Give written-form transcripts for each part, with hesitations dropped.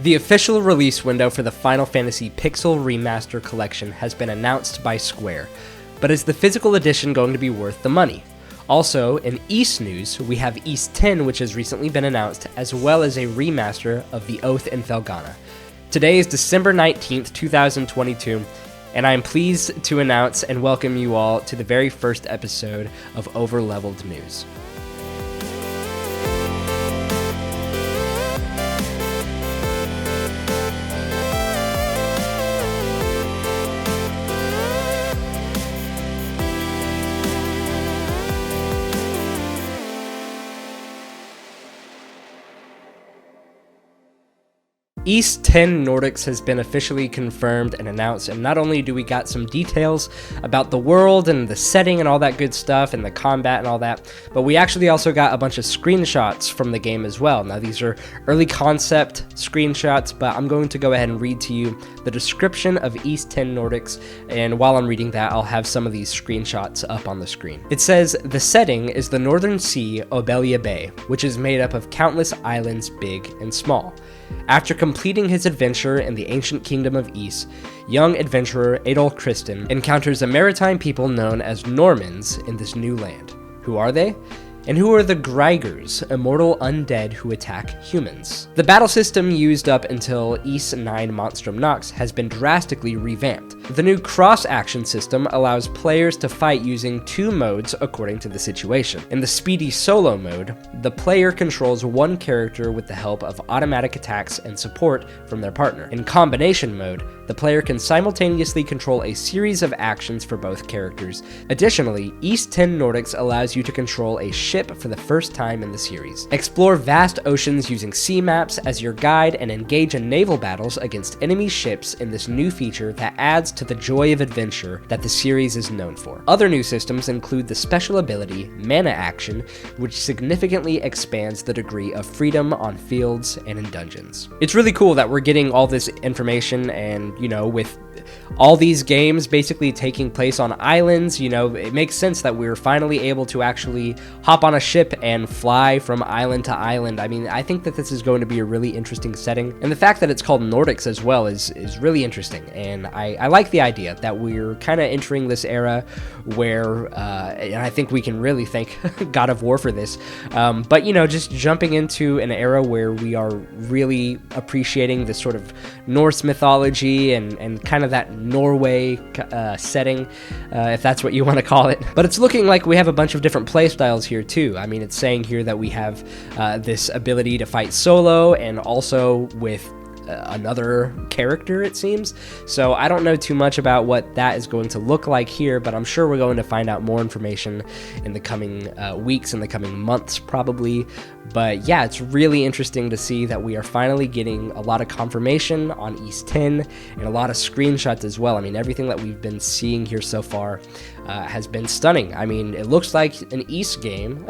The official release window for the Final Fantasy Pixel Remaster Collection has been announced by Square, but is the physical edition going to be worth the money? Also, in Ys news, we have Ys 10, which has recently been announced, as well as a remaster of The Oath in Felghana. Today is December 19th, 2022, and I am pleased to announce and welcome you all to the very first episode of Overleveled News. Ys 10 Nordics has been officially confirmed and announced, and not only do we got some details about the world and the setting and all that good stuff and the combat and all that, but we actually also got a bunch of screenshots from the game as well. Now these are early concept screenshots, but I'm going to go ahead and read to you the description of Ys 10 Nordics, and while I'm reading that, I'll have some of these screenshots up on the screen. It says, the setting is the Northern Sea, Obelia Bay, which is made up of countless islands, big and small. After completing his adventure in the ancient kingdom of Ys, young adventurer Adol Kristen encounters a maritime people known as Normans in this new land. Who are they? And who are the Greigers, immortal undead who attack humans? The battle system used up until Ys 9 Monstrum Nox has been drastically revamped. The new cross-action system allows players to fight using two modes according to the situation. In the speedy solo mode, the player controls one character with the help of automatic attacks and support from their partner. In combination mode, the player can simultaneously control a series of actions for both characters. Additionally, Ys 10 Nordics allows you to control a ship for the first time in the series. Explore vast oceans using sea maps as your guide and engage in naval battles against enemy ships in this new feature that adds to the joy of adventure that the series is known for. Other new systems include the special ability, Mana Action, which significantly expands the degree of freedom on fields and in dungeons. It's really cool that we're getting all this information, and, with all these games basically taking place on islands, it makes sense that we're finally able to actually hop on a ship and fly from island to island. I mean, I think that this is going to be a really interesting setting, and the fact that it's called Nordics as well is really interesting, and I like the idea that we're kind of entering this era where, and I think we can really thank God of War for this, but just jumping into an era where we are really appreciating this sort of Norse mythology and kind of that Norway setting, if that's what you want to call it. But it's looking like we have a bunch of different play styles here too. I mean, it's saying here that we have this ability to fight solo and also with another character, it seems. So I don't know too much about what that is going to look like here, but I'm sure we're going to find out more information in the coming weeks, in the coming months probably. But yeah, it's really interesting to see that we are finally getting a lot of confirmation on Ys 10 and a lot of screenshots as well. I mean, everything that we've been seeing here so far has been stunning. I mean, it looks like an Ys game,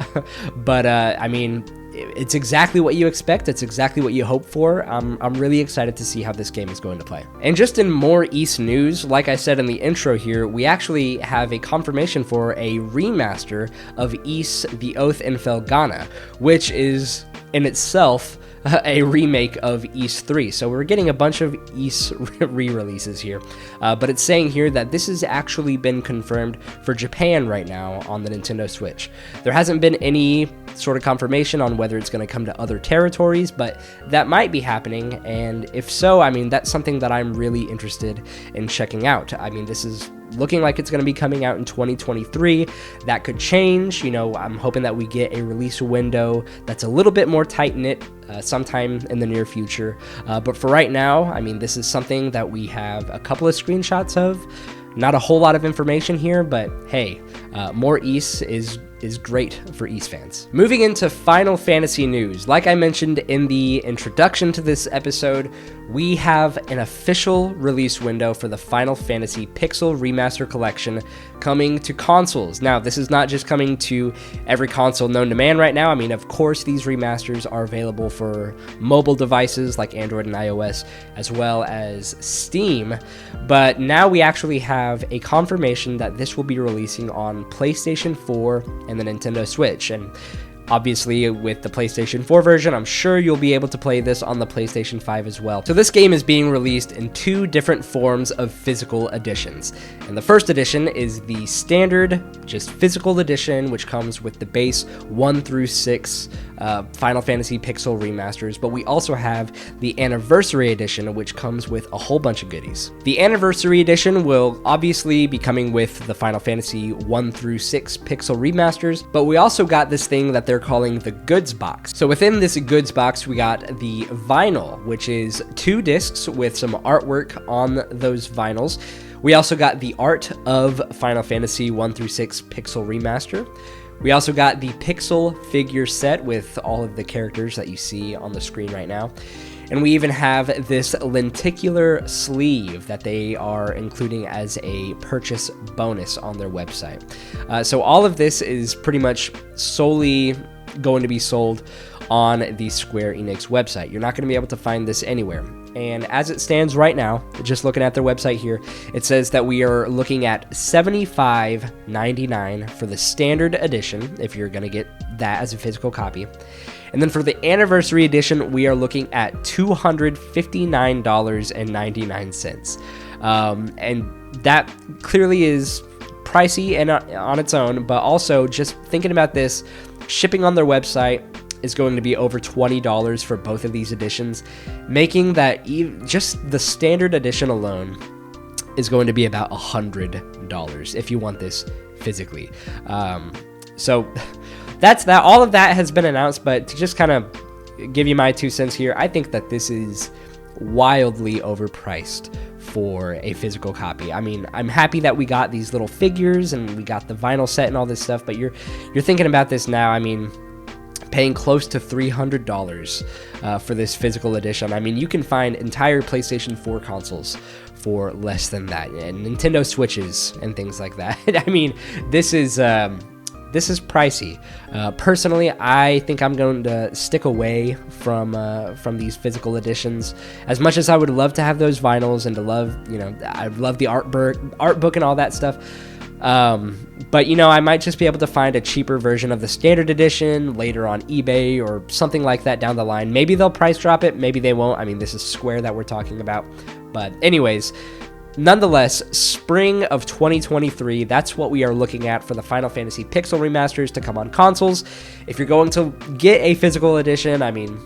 but I mean, it's exactly what you expect. It's exactly what you hope for. I'm really excited to see how this game is going to play. And just in more Ys news, like I said in the intro here, we actually have a confirmation for a remaster of Ys The Oath in Felghana, which is in itself a remake of Ys 3. So we're getting a bunch of Ys re-releases here. But it's saying here that this has actually been confirmed for Japan right now on the Nintendo Switch. There hasn't been any sort of confirmation on whether it's going to come to other territories, but that might be happening. And if so, I mean, that's something that I'm really interested in checking out. I mean, this is looking like it's going to be coming out in 2023. That could change. I'm hoping that we get a release window that's a little bit more tight-knit sometime in the near future. But for right now, I mean, this is something that we have a couple of screenshots of. Not a whole lot of information here, but hey, more Ys is great for Ys fans. Moving into Final Fantasy news, like I mentioned in the introduction to this episode, we have an official release window for the Final Fantasy Pixel Remaster Collection coming to consoles. Now, this is not just coming to every console known to man right now. I mean, of course, these remasters are available for mobile devices like Android and iOS, as well as Steam, but now we actually have a confirmation that this will be releasing on PlayStation 4 and the Nintendo Switch. And Obviously, with the PlayStation 4 version, I'm sure you'll be able to play this on the PlayStation 5 as well. So this game is being released in 2 different forms of physical editions. And the first edition is the standard, just physical edition, which comes with the base 1 through 6 Final Fantasy Pixel remasters, but we also have the Anniversary Edition, which comes with a whole bunch of goodies. The Anniversary Edition will obviously be coming with the Final Fantasy 1 through 6 Pixel remasters, but we also got this thing that they're calling the Goods Box. So within this Goods Box, we got the vinyl, which is 2 discs with some artwork on those vinyls. We also got the art of Final Fantasy 1 through 6 Pixel Remaster. We also got the Pixel figure set with all of the characters that you see on the screen right now. And we even have this lenticular sleeve that they are including as a purchase bonus on their website. So all of this is pretty much solely going to be sold on the Square Enix website. You're not going to be able to find this anywhere. And as it stands right now, just looking at their website here, it says that we are looking at $75.99 for the standard edition, if you're going to get that as a physical copy. And then for the Anniversary Edition, we are looking at $259.99. And that clearly is pricey and on its own, but also just thinking about this, shipping on their website is going to be over $20 for both of these editions, making that just the standard edition alone is going to be about $100 if you want this physically. So that's that. All of that has been announced, but to just kind of give you my 2 cents here, I think that this is wildly overpriced for a physical copy. I mean, I'm happy that we got these little figures and we got the vinyl set and all this stuff, but you're thinking about this now, I mean, paying close to $300 for this physical edition. I mean, you can find entire PlayStation 4 consoles for less than that, and Nintendo Switches and things like that. I mean, this is pricey. Personally, I think I'm going to stick away from these physical editions. As much as I would love to have those vinyls and to love, I love the art book and all that stuff. But I might just be able to find a cheaper version of the standard edition later on eBay or something like that down the line. Maybe they'll price drop it, maybe they won't. I mean, this is Square that we're talking about. But anyways, nonetheless, spring of 2023, that's what we are looking at for the Final Fantasy Pixel remasters to come on consoles. If you're going to get a physical edition, I mean,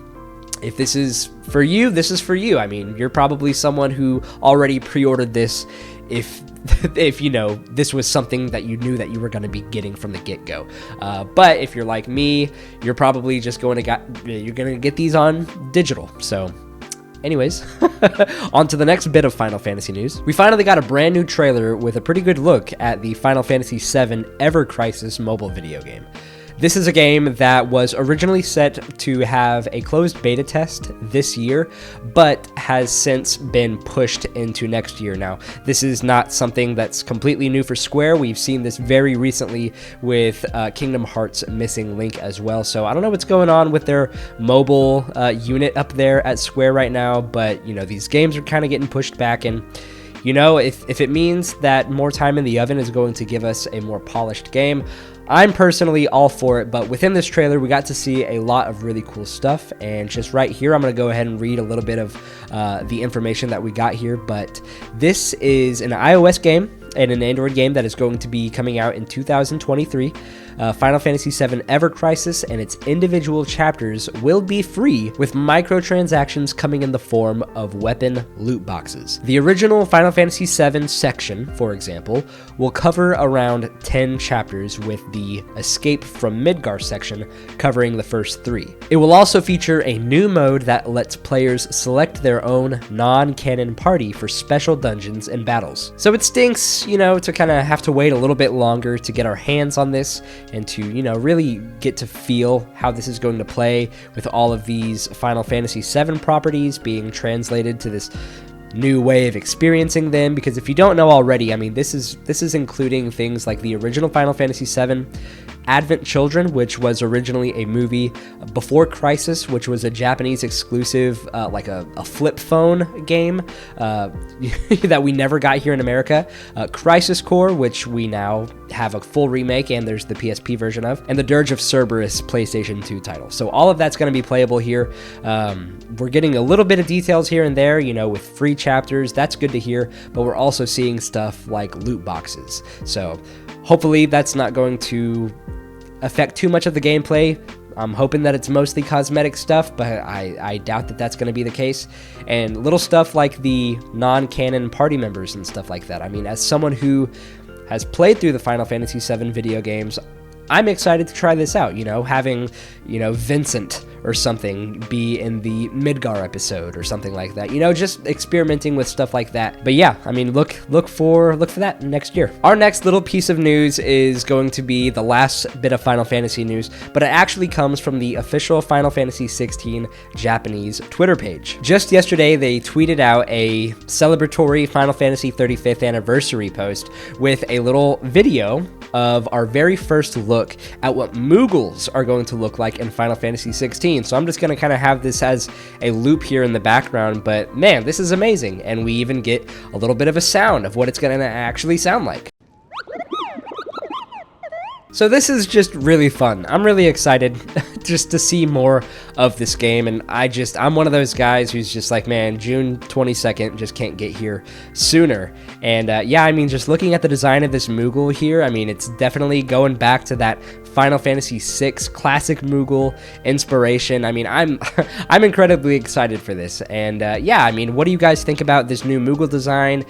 if this is for you, this is for you. I mean, you're probably someone who already pre-ordered this if this was something that you knew that you were going to be getting from the get-go. But if you're like me, you're probably just going to get these on digital. So anyways, on to the next bit of Final Fantasy news. We finally got a brand new trailer with a pretty good look at the Final Fantasy VII Ever Crisis mobile video game. This is a game that was originally set to have a closed beta test this year, but has since been pushed into next year. Now, this is not something that's completely new for Square. We've seen this very recently with Kingdom Hearts Missing Link as well. So I don't know what's going on with their mobile unit up there at Square right now, but these games are kind of getting pushed back, and if it means that more time in the oven is going to give us a more polished game, I'm personally all for it. But within this trailer, we got to see a lot of really cool stuff, and just right here, I'm going to go ahead and read a little bit of the information that we got here. But this is an iOS game and an Android game that is going to be coming out in 2023. Final Fantasy VII Ever Crisis and its individual chapters will be free, with microtransactions coming in the form of weapon loot boxes. The original Final Fantasy VII section, for example, will cover around 10 chapters, with the Escape from Midgar section covering the first 3. It will also feature a new mode that lets players select their own non-canon party for special dungeons and battles. So it stinks, to kind of have to wait a little bit longer to get our hands on this and to, really get to feel how this is going to play with all of these Final Fantasy VII properties being translated to this new way of experiencing them. Because if you don't know already, I mean, this is including things like the original Final Fantasy VII, Advent Children, which was originally a movie before Crisis, which was a Japanese exclusive, like a flip phone game that we never got here in America. Crisis Core, which we now have a full remake, and there's the PSP version of, and the Dirge of Cerberus PlayStation 2 title. So all of that's going to be playable here. We're getting a little bit of details here and there, you know, with free chapters. That's good to hear, but we're also seeing stuff like loot boxes. So hopefully that's not going to affect too much of the gameplay. I'm hoping that it's mostly cosmetic stuff, but I doubt that that's going to be the case. And little stuff like the non-canon party members and stuff like that. I mean, as someone who has played through the Final Fantasy VII video games, I'm excited to try this out, you know, having, you know, Vincent or something be in the Midgar episode or something like that, you know, just experimenting with stuff like that. But yeah, I mean, look for that next year. Our next little piece of news is going to be the last bit of Final Fantasy news, but it actually comes from the official Final Fantasy XVI Japanese Twitter page. Just yesterday, they tweeted out a celebratory Final Fantasy 35th anniversary post with a little video of our very first look at what Moogles are going to look like in Final Fantasy XVI. So I'm just going to kind of have this as a loop here in the background, but man, this is amazing. And we even get a little bit of a sound of what it's going to actually sound like. So this is just really fun. I'm really excited just to see more of this game, and I'm one of those guys who's just like, man, June 22nd just can't get here sooner. And yeah, I mean, just looking at the design of this Moogle here, I mean, it's definitely going back to that Final Fantasy VI classic Moogle inspiration. I mean, I'm incredibly excited for this. And yeah, I mean, what do you guys think about this new Moogle design?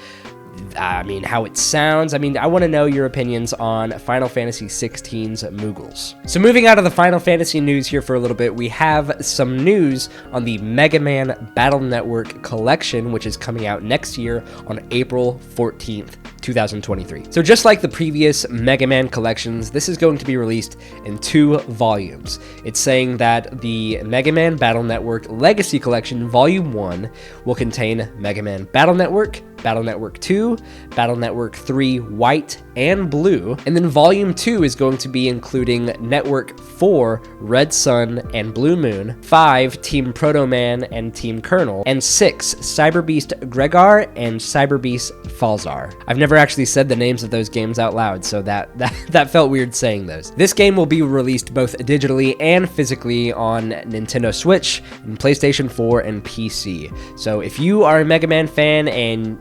I mean, how it sounds. I mean, I want to know your opinions on Final Fantasy XVI's Moogles. So moving out of the Final Fantasy news here for a little bit, we have some news on the Mega Man Battle Network collection, which is coming out next year on April 14th. 2023. So just like the previous Mega Man collections, this is going to be released in 2 volumes. It's saying that the Mega Man Battle Network Legacy Collection Volume 1 will contain Mega Man Battle Network, Battle Network 2, Battle Network 3 White and Blue, and then Volume 2 is going to be including Network 4 Red Sun and Blue Moon, 5 Team Proto Man and Team Colonel, and 6 Cyber Beast Gregar and Cyber Beast Falzar. I've never actually said the names of those games out loud, so that felt weird saying those. This game will be released both digitally and physically on Nintendo Switch, and PlayStation 4, and PC. So if you are a Mega Man fan,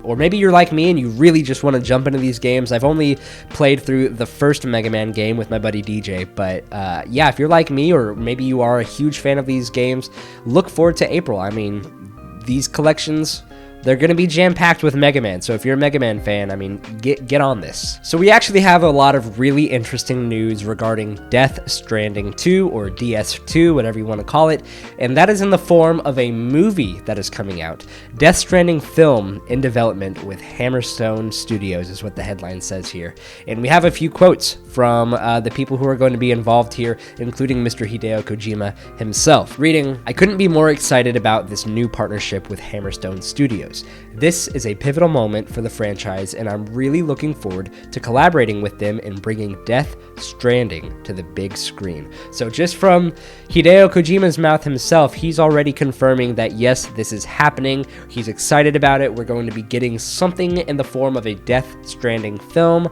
or maybe you're like me and you really just want to jump into these games, I've only played through the first Mega Man game with my buddy DJ, but yeah, if you're like me, or maybe you are a huge fan of these games, look forward to April. I mean, these collections, they're going to be jam-packed with Mega Man, so if you're a Mega Man fan, I mean, get on this. So we actually have a lot of really interesting news regarding Death Stranding 2, or DS2, whatever you want to call it, and that is in the form of a movie that is coming out. Death Stranding film in development with Hammerstone Studios is what the headline says here. And we have a few quotes from the people who are going to be involved here, including Mr. Hideo Kojima himself. Reading, "I couldn't be more excited about this new partnership with Hammerstone Studios. This is a pivotal moment for the franchise, and I'm really looking forward to collaborating with them in bringing Death Stranding to the big screen." So just from Hideo Kojima's mouth himself, he's already confirming that yes, this is happening. He's excited about it. We're going to be getting something in the form of a Death Stranding film.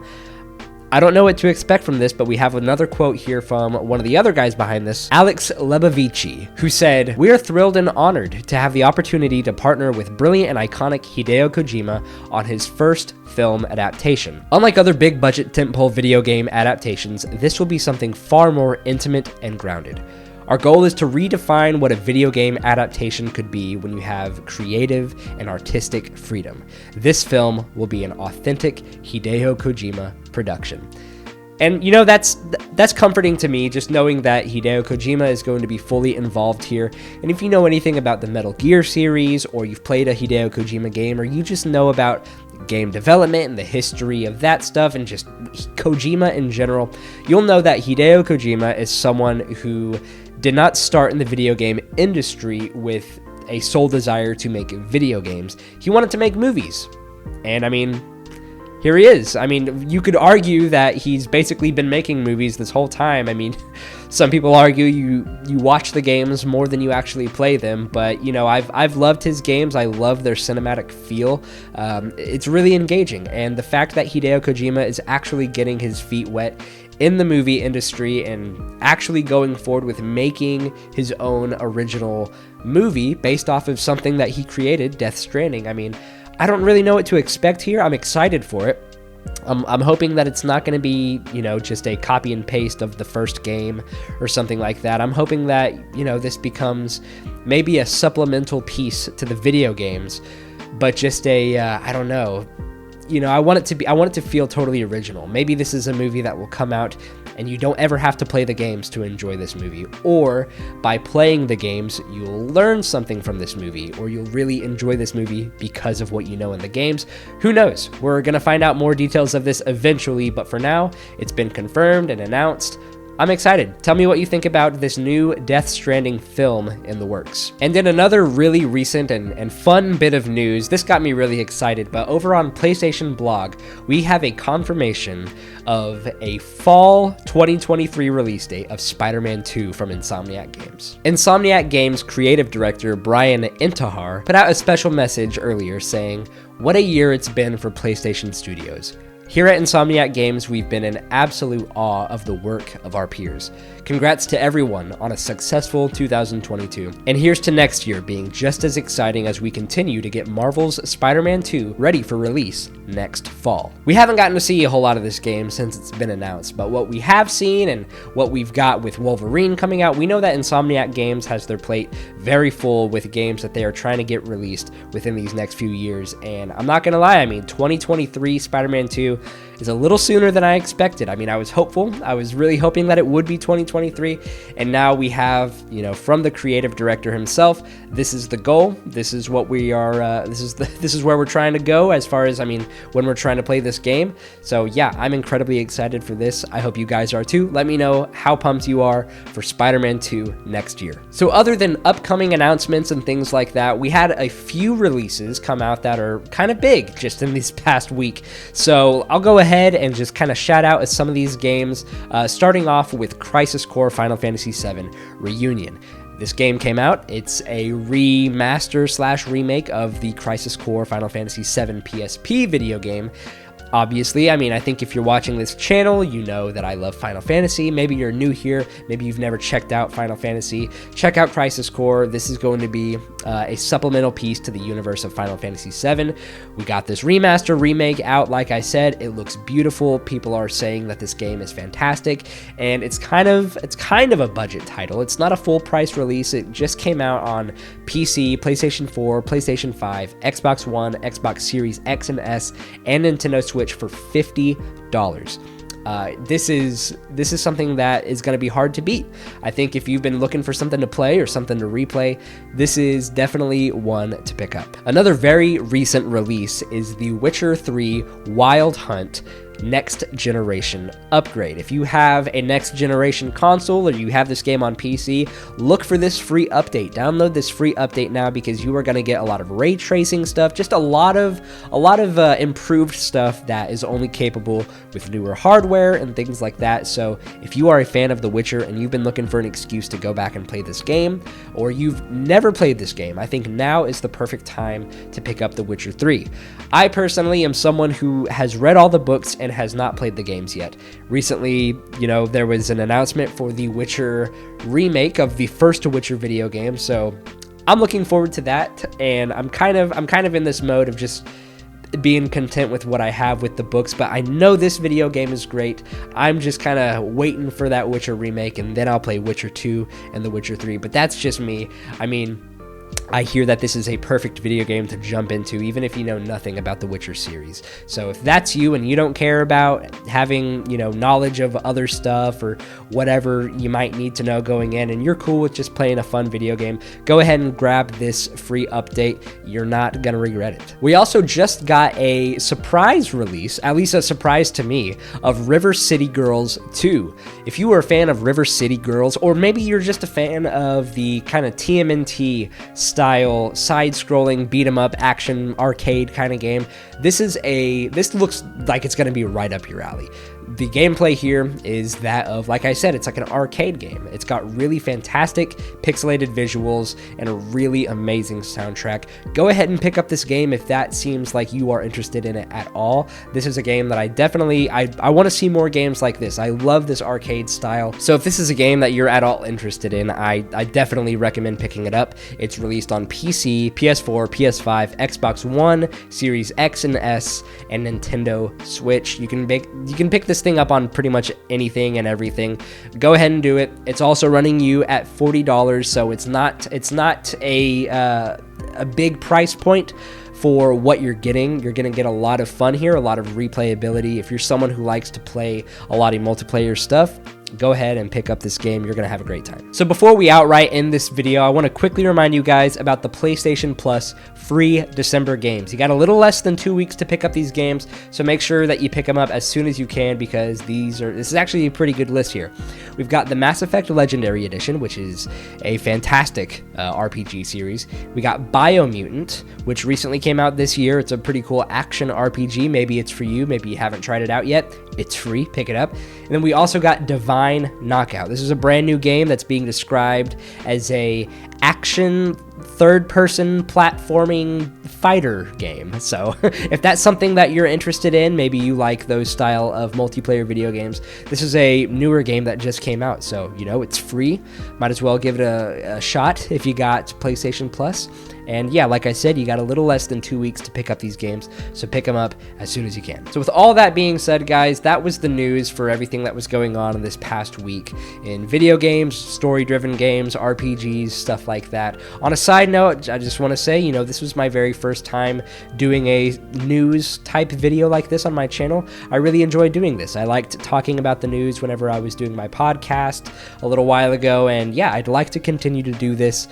I don't know what to expect from this, but we have another quote here from one of the other guys behind this, Alex Lebovici, who said, "We are thrilled and honored to have the opportunity to partner with brilliant and iconic Hideo Kojima on his first film adaptation. Unlike other big-budget tentpole video game adaptations, this will be something far more intimate and grounded. Our goal is to redefine what a video game adaptation could be when you have creative and artistic freedom. This film will be an authentic Hideo Kojima production." And you know, that's comforting to me, just knowing that Hideo Kojima is going to be fully involved here. And if you know anything about the Metal Gear series, or you've played a Hideo Kojima game, or you just know about game development and the history of that stuff, and just Kojima in general, you'll know that Hideo Kojima is someone who did not start in the video game industry with a sole desire to make video games. He wanted to make movies. And I mean, here he is. I mean, you could argue that he's basically been making movies this whole time. I mean, some people argue you watch the games more than you actually play them, but you know, I've loved his games. I love their cinematic feel. It's really engaging, and the fact that Hideo Kojima is actually getting his feet wet in the movie industry and actually going forward with making his own original movie based off of something that he created, Death Stranding. I mean, I don't really know what to expect here. I'm excited for it. I'm hoping that it's not going to be, you know, just a copy and paste of the first game or something like that. I'm hoping that, you know, this becomes maybe a supplemental piece to the video games, but just I don't know. You know, I want it to feel totally original. Maybe this is a movie that will come out and you don't ever have to play the games to enjoy this movie, or by playing the games, you'll learn something from this movie, or you'll really enjoy this movie because of what you know in the games. Who knows? We're gonna find out more details of this eventually, but for now, it's been confirmed and announced. I'm excited. Tell me what you think about this new Death Stranding film in the works. And in another really recent and fun bit of news, this got me really excited, but over on PlayStation Blog, we have a confirmation of a fall 2023 release date of Spider-Man 2 from Insomniac Games. Insomniac Games creative director Brian Intihar put out a special message earlier saying, "What a year it's been for PlayStation Studios. Here at Insomniac Games, we've been in absolute awe of the work of our peers. Congrats to everyone on a successful 2022. And here's to next year being just as exciting as we continue to get Marvel's Spider-Man 2 ready for release next fall." We haven't gotten to see a whole lot of this game since it's been announced, but what we have seen and what we've got with Wolverine coming out, we know that Insomniac Games has their plate very full with games that they are trying to get released within these next few years. And I'm not gonna lie, I mean, 2023 Spider-Man 2 is a little sooner than I expected. I mean, I was hopeful. I was really hoping that it would be 2023, and now we have, you know, from the creative director himself, this is the goal. This is what we are. This is where we're trying to go as far as, I mean, when we're trying to play this game. So yeah, I'm incredibly excited for this. I hope you guys are too. Let me know how pumped you are for Spider-Man 2 next year. So other than upcoming announcements and things like that, we had a few releases come out that are kind of big just in this past week. So I'll go ahead and just kind of shout out at some of these games, starting off with Crisis Core Final Fantasy VII Reunion. This game came out. It's a remaster/remake of the Crisis Core Final Fantasy VII PSP video game. Obviously, I mean, I think if you're watching this channel, you know that I love Final Fantasy. Maybe you're new here. Maybe you've never checked out Final Fantasy. Check out Crisis Core. This is going to be a supplemental piece to the universe of Final Fantasy VII. We got this remaster remake out. Like I said, it looks beautiful. People are saying that this game is fantastic, and it's kind of a budget title. It's not a full price release. It just came out on PC, PlayStation 4, PlayStation 5, Xbox One, Xbox Series X and S, and Nintendo Switch for $50. This is something that is going to be hard to beat. I think if you've been looking for something to play or something to replay, this is definitely one to pick up. Another very recent release is The Witcher 3 Wild Hunt next generation upgrade. If you have a next generation console or you have this game on PC, look for this free update. Download this free update now because you are going to get a lot of ray tracing stuff, just a lot of improved stuff that is only capable with newer hardware and things like that. So if you are a fan of The Witcher and you've been looking for an excuse to go back and play this game, or you've never played this game, I think now is the perfect time to pick up The Witcher 3. I personally am someone who has read all the books and has not played the games yet. Recently, you know, there was an announcement for the Witcher remake of the first Witcher video game, so I'm looking forward to that, and I'm kind of in this mode of just being content with what I have with the books, but I know this video game is great. I'm just kind of waiting for that Witcher remake, and then I'll play Witcher 2 and The Witcher 3, but that's just me. I mean, I hear that this is a perfect video game to jump into, even if you know nothing about the Witcher series. So if that's you and you don't care about having, you know, knowledge of other stuff or whatever you might need to know going in, and you're cool with just playing a fun video game, go ahead and grab this free update. You're not gonna regret it. We also just got a surprise release, at least a surprise to me, of River City Girls 2. If you were a fan of River City Girls, or maybe you're just a fan of the kind of TMNT style style, side-scrolling, beat-em-up, action, arcade kind of game. This looks like it's going to be right up your alley. The gameplay here is that of, like I said, it's like an arcade game. It's got really fantastic pixelated visuals and a really amazing soundtrack. Go ahead and pick up this game if that seems like you are interested in it at all. This is a game that I want to see more games like this. I love this arcade style. So if this is a game that you're at all interested in, I definitely recommend picking it up. It's released on PC, PS4, PS5, Xbox One, Series X and S, and Nintendo Switch. You can pick this thing up on pretty much anything and everything. Go ahead and do it. It's also running you at $40, so it's not a big price point for what you're getting. You're gonna get a lot of fun here, a lot of replayability. If you're someone who likes to play a lot of multiplayer stuff, go ahead and pick up this game. You're gonna have a great time. So before we outright end this video, I want to quickly remind you guys about the PlayStation Plus free December games. You got a little less than 2 weeks to pick up these games, so make sure that you pick them up as soon as you can, because this is actually a pretty good list here. We've got the Mass Effect Legendary Edition, which is a fantastic RPG series. We got Biomutant, which recently came out this year. It's a pretty cool action RPG. Maybe it's for you. Maybe you haven't tried it out yet. It's free. Pick it up. And then we also got Divine Knockout. This is a brand new game that's being described as a action third-person platforming fighter game. So if that's something that you're interested in, maybe you like those style of multiplayer video games, this is a newer game that just came out. So, it's free. Might as well give it a shot if you got PlayStation Plus. And yeah, like I said, you got a little less than 2 weeks to pick up these games, so pick them up as soon as you can. So with all that being said, guys, that was the news for everything that was going on in this past week in video games, story-driven games, RPGs, stuff like that. On a side note, I just want to say, this was my very first time doing a news-type video like this on my channel. I really enjoyed doing this. I liked talking about the news whenever I was doing my podcast a little while ago, and yeah, I'd like to continue to do this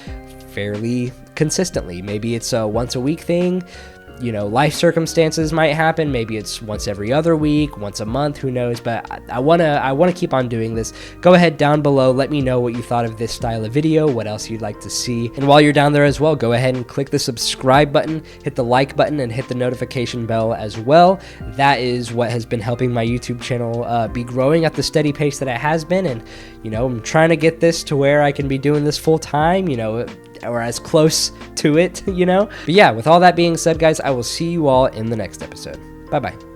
fairly consistently. Maybe it's a once a week thing. Life circumstances might happen. Maybe it's once every other week, once a month, who knows? But I wanna keep on doing this. Go ahead down below, let me know what you thought of this style of video, what else you'd like to see. And while you're down there as well, go ahead and click the subscribe button, hit the like button, and hit the notification bell as well. That is what has been helping my YouTube channel be growing at the steady pace that it has been. And I'm trying to get this to where I can be doing this full time, or as close to it, But yeah, with all that being said, guys, I will see you all in the next episode. Bye-bye.